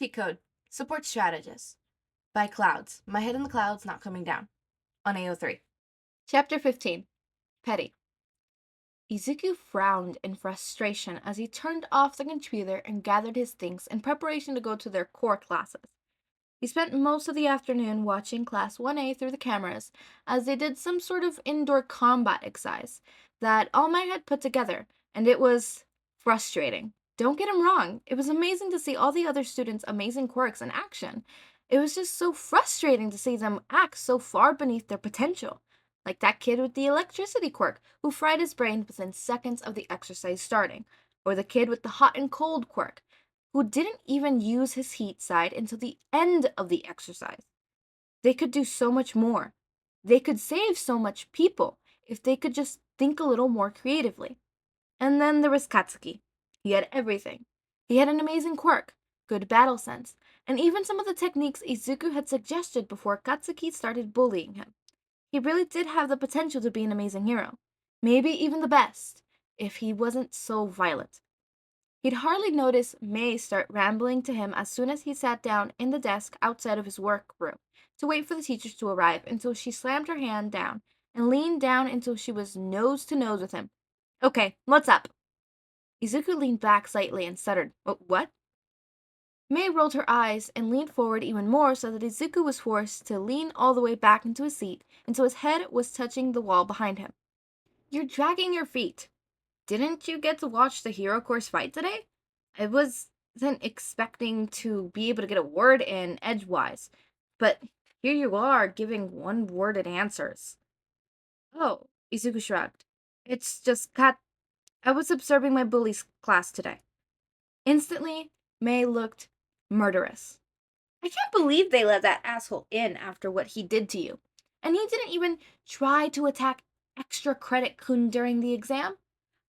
Cheat code. Support strategist. By Clouds. My head in the clouds, not coming down. On AO3. Chapter 15. Petty. Izuku frowned in frustration as he turned off the computer and gathered his things in preparation to go to their core classes. He spent most of the afternoon watching Class 1A through the cameras as they did some sort of indoor combat exercise that All Might had put together, and it was frustrating. Don't get him wrong, it was amazing to see all the other students' amazing quirks in action. It was just so frustrating to see them act so far beneath their potential. Like that kid with the electricity quirk who fried his brain within seconds of the exercise starting, or the kid with the hot and cold quirk who didn't even use his heat side until the end of the exercise. They could do so much more. They could save so much people if they could just think a little more creatively. And then there was Katsuki. He had everything. He had an amazing quirk, good battle sense, and even some of the techniques Izuku had suggested before Katsuki started bullying him. He really did have the potential to be an amazing hero. Maybe even the best, if he wasn't so violent. He'd hardly noticed May start rambling to him as soon as he sat down in the desk outside of his workroom to wait for the teachers to arrive until she slammed her hand down and leaned down until she was nose to nose with him. Okay, what's up? Izuku leaned back slightly and stuttered, What? May rolled her eyes and leaned forward even more so that Izuku was forced to lean all the way back into his seat until his head was touching the wall behind him. You're dragging your feet. Didn't you get to watch the Hero Course fight today? I wasn't expecting to be able to get a word in edgewise, but here you are giving one-worded answers. Oh, Izuku shrugged. It's just I was observing my bully's class today. Instantly, May looked murderous. I can't believe they let that asshole in after what he did to you. And he didn't even try to attack Extra Credit Kun during the exam.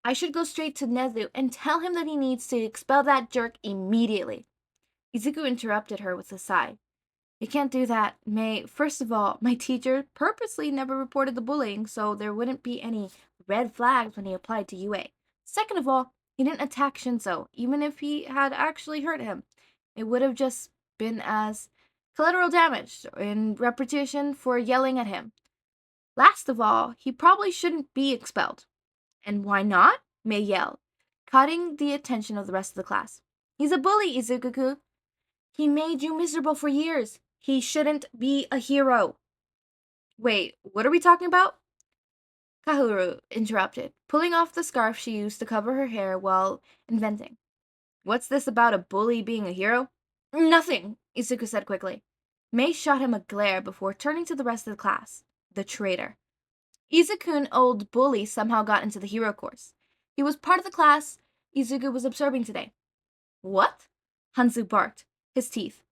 I should go straight to Nezu and tell him that he needs to expel that jerk immediately. Izuku interrupted her with a sigh. You can't do that, May. First of all, my teacher purposely never reported the bullying, so there wouldn't be any red flags when he applied to UA. Second of all, he didn't attack Shinso, even if he had actually hurt him. It would have just been as collateral damage in repetition for yelling at him. Last of all, he probably shouldn't be expelled. And why not? May yelled, cutting the attention of the rest of the class. He's a bully, Izuku. He made you miserable for years. He shouldn't be a hero. Wait, what are we talking about? Kahuru interrupted, pulling off the scarf she used to cover her hair while inventing. What's this about a bully being a hero? Nothing, Izuku said quickly. May shot him a glare before turning to the rest of the class. The traitor. Izuku, old bully, somehow got into the hero course. He was part of the class Izuku was observing today. What? Hanzu barked, his teeth,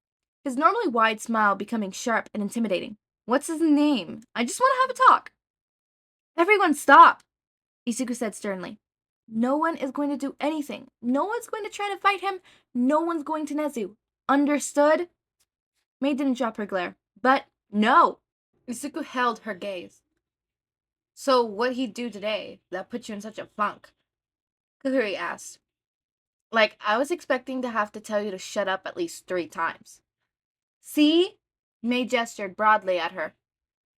his normally wide smile becoming sharp and intimidating. What's his name? I just want to have a talk. Everyone stop, Izuku said sternly. No one is going to do anything. No one's going to try to fight him. No one's going to Nezu. Understood? May didn't drop her glare. But no. Izuku held her gaze. So what'd he do today that put you in such a funk? Kahuri asked. Like, I was expecting to have to tell you to shut up at least 3 times. See? May gestured broadly at her.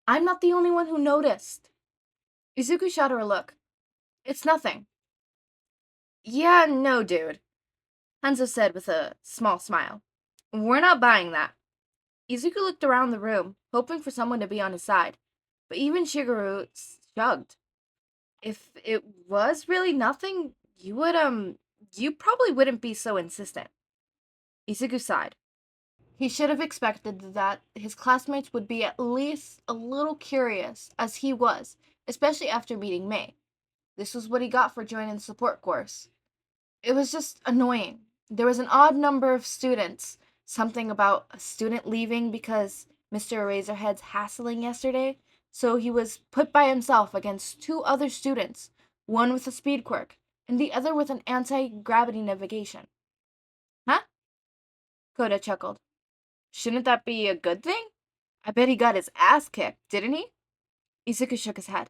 I'm not the only one who noticed. Izuku shot her a look. It's nothing. Yeah, no, dude, Hanzo said with a small smile. We're not buying that. Izuku looked around the room, hoping for someone to be on his side, but even Shigeru shrugged. If it was really nothing, you probably wouldn't be so insistent. Izuku sighed. He should have expected that his classmates would be at least a little curious, as he was, especially after meeting May. This was what he got for joining the support course. It was just annoying. There was an odd number of students. Something about a student leaving because Mr. Eraserhead's hassling yesterday. So he was put by himself against 2 other students, one with a speed quirk, and the other with an anti-gravity navigation. Huh? Koda chuckled. Shouldn't that be a good thing? I bet he got his ass kicked, didn't he? Izuku shook his head.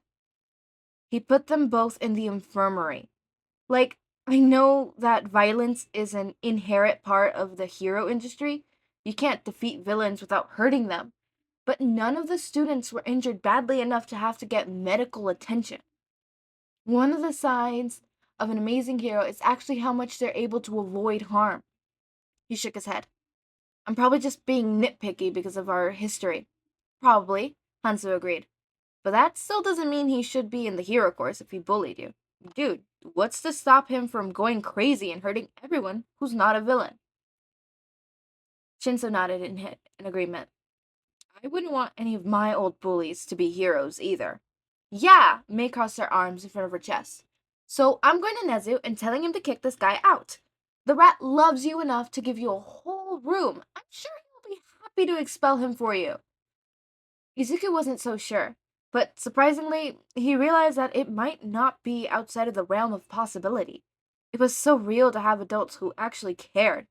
He put them both in the infirmary. Like, I know that violence is an inherent part of the hero industry. You can't defeat villains without hurting them. But none of the students were injured badly enough to have to get medical attention. One of the signs of an amazing hero is actually how much they're able to avoid harm. He shook his head. I'm probably just being nitpicky because of our history. Probably, Hanzo agreed. But that still doesn't mean he should be in the hero course if he bullied you. Dude, what's to stop him from going crazy and hurting everyone who's not a villain? Shinso nodded in agreement. I wouldn't want any of my old bullies to be heroes either. Yeah, May crossed her arms in front of her chest. So I'm going to Nezu and telling him to kick this guy out. The rat loves you enough to give you a whole room. I'm sure he'll be happy to expel him for you. Izuku wasn't so sure, but surprisingly, he realized that it might not be outside of the realm of possibility. It was so real to have adults who actually cared,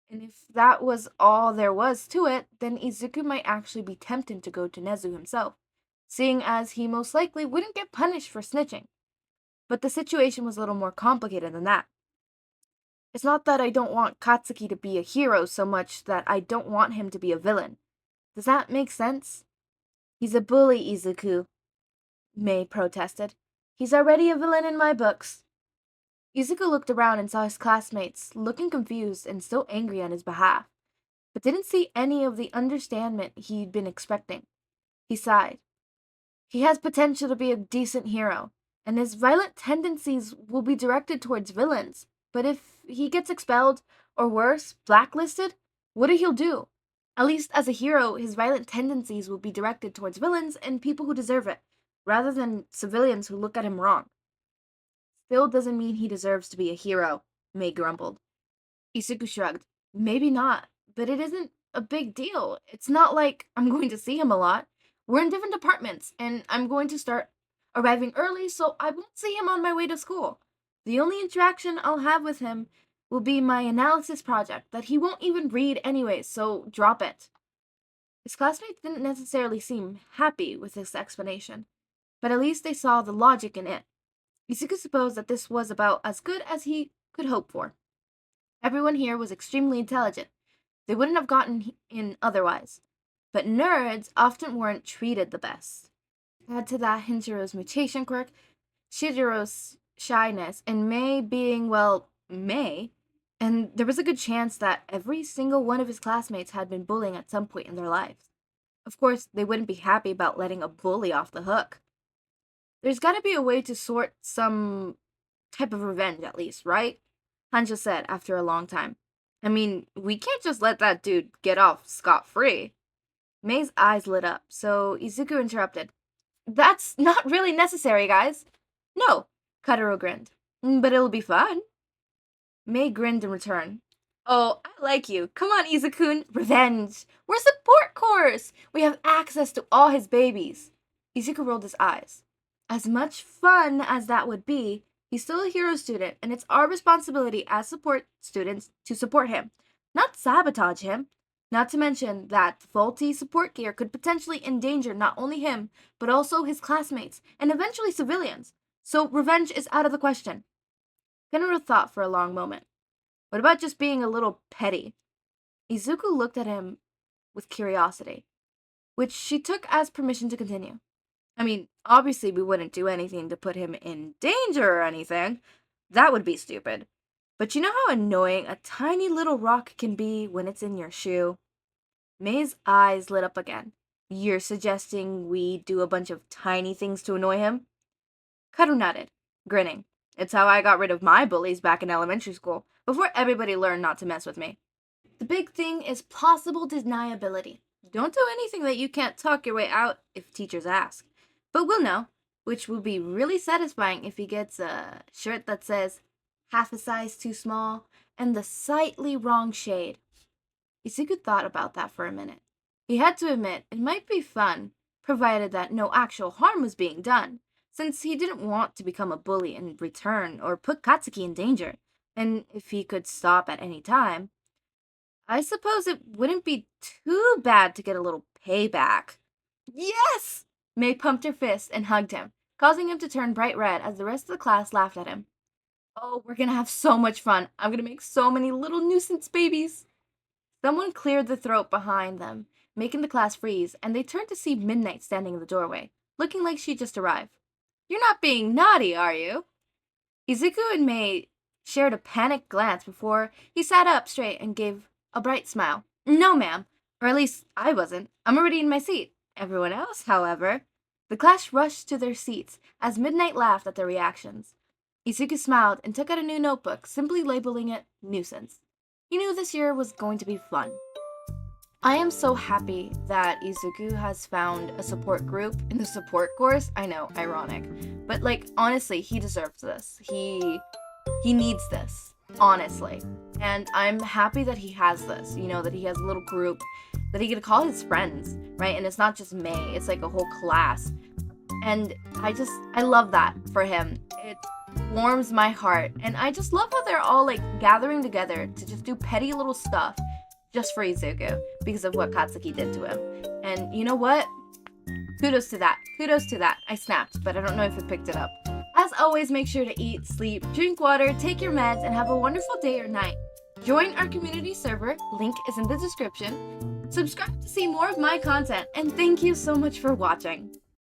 and if that was all there was to it, then Izuku might actually be tempted to go to Nezu himself, seeing as he most likely wouldn't get punished for snitching. But the situation was a little more complicated than that. It's not that I don't want Katsuki to be a hero so much that I don't want him to be a villain. Does that make sense? He's a bully, Izuku, May protested. He's already a villain in my books. Izuku looked around and saw his classmates, looking confused and still angry on his behalf, but didn't see any of the understanding he'd been expecting. He sighed. He has potential to be a decent hero, and his violent tendencies will be directed towards villains. But if he gets expelled, or worse, blacklisted, what he'll do? At least as a hero, his violent tendencies will be directed towards villains and people who deserve it, rather than civilians who look at him wrong. Still doesn't mean he deserves to be a hero, May grumbled. Isuku shrugged. Maybe not, but it isn't a big deal. It's not like I'm going to see him a lot. We're in different departments, and I'm going to start arriving early, so I won't see him on my way to school. The only interaction I'll have with him will be my analysis project that he won't even read anyway, so drop it. His classmates didn't necessarily seem happy with this explanation, but at least they saw the logic in it. Isuku supposed that this was about as good as he could hope for. Everyone here was extremely intelligent. They wouldn't have gotten in otherwise. But nerds often weren't treated the best. Add to that Hinjiro's mutation quirk, Shijiro's shyness, and May being, well, May, and there was a good chance that every single one of his classmates had been bullying at some point in their lives. Of course, they wouldn't be happy about letting a bully off the hook. There's gotta be a way to sort some type of revenge, at least, right? Hanjo said after a long time. I mean, we can't just let that dude get off scot-free. May's eyes lit up, so Izuku interrupted. That's not really necessary, guys. No, Kataro grinned. But it'll be fun. May grinned in return. Oh, I like you. Come on, Izukun. Revenge. We're support course. We have access to all his babies. Izuku rolled his eyes. As much fun as that would be, he's still a hero student, and it's our responsibility as support students to support him, not sabotage him. Not to mention that faulty support gear could potentially endanger not only him, but also his classmates, and eventually civilians. So revenge is out of the question. Kenro thought for a long moment. What about just being a little petty? Izuku looked at him with curiosity, which she took as permission to continue. I mean, obviously we wouldn't do anything to put him in danger or anything. That would be stupid. But you know how annoying a tiny little rock can be when it's in your shoe? May's eyes lit up again. You're suggesting we do a bunch of tiny things to annoy him? Karu nodded, grinning. It's how I got rid of my bullies back in elementary school, before everybody learned not to mess with me. The big thing is plausible deniability. Don't do anything that you can't talk your way out if teachers ask. But we'll know, which will be really satisfying if he gets a shirt that says half a size too small and the slightly wrong shade. Izuku thought about that for a minute. He had to admit it might be fun, provided that no actual harm was being done, since he didn't want to become a bully in return or put Katsuki in danger, and if he could stop at any time, I suppose it wouldn't be too bad to get a little payback. Yes! May pumped her fist and hugged him, causing him to turn bright red as the rest of the class laughed at him. Oh, we're gonna have so much fun. I'm gonna make so many little nuisance babies. Someone cleared the throat behind them, making the class freeze, and they turned to see Midnight standing in the doorway, looking like she just arrived. You're not being naughty, are you? Izuku and Mei shared a panicked glance before he sat up straight and gave a bright smile. No, ma'am. Or at least I wasn't. I'm already in my seat. Everyone else, however. The class rushed to their seats as Midnight laughed at their reactions. Izuku smiled and took out a new notebook, simply labeling it Nuisance. He knew this year was going to be fun. I am so happy that Izuku has found a support group in the support course. I know, ironic. But honestly, he deserves this. He needs this, honestly. And I'm happy that he has this, that he has a little group that he could call his friends, right? And it's not just Mei, it's like a whole class. And I love that for him. It warms my heart. And I just love how they're all gathering together to just do petty little stuff just for Izuku because of what Katsuki did to him. And you know what? Kudos to that. Kudos to that. I snapped, but I don't know if it picked it up. As always, make sure to eat, sleep, drink water, take your meds, and have a wonderful day or night. Join our community server. Link is in the description. Subscribe to see more of my content, and thank you so much for watching.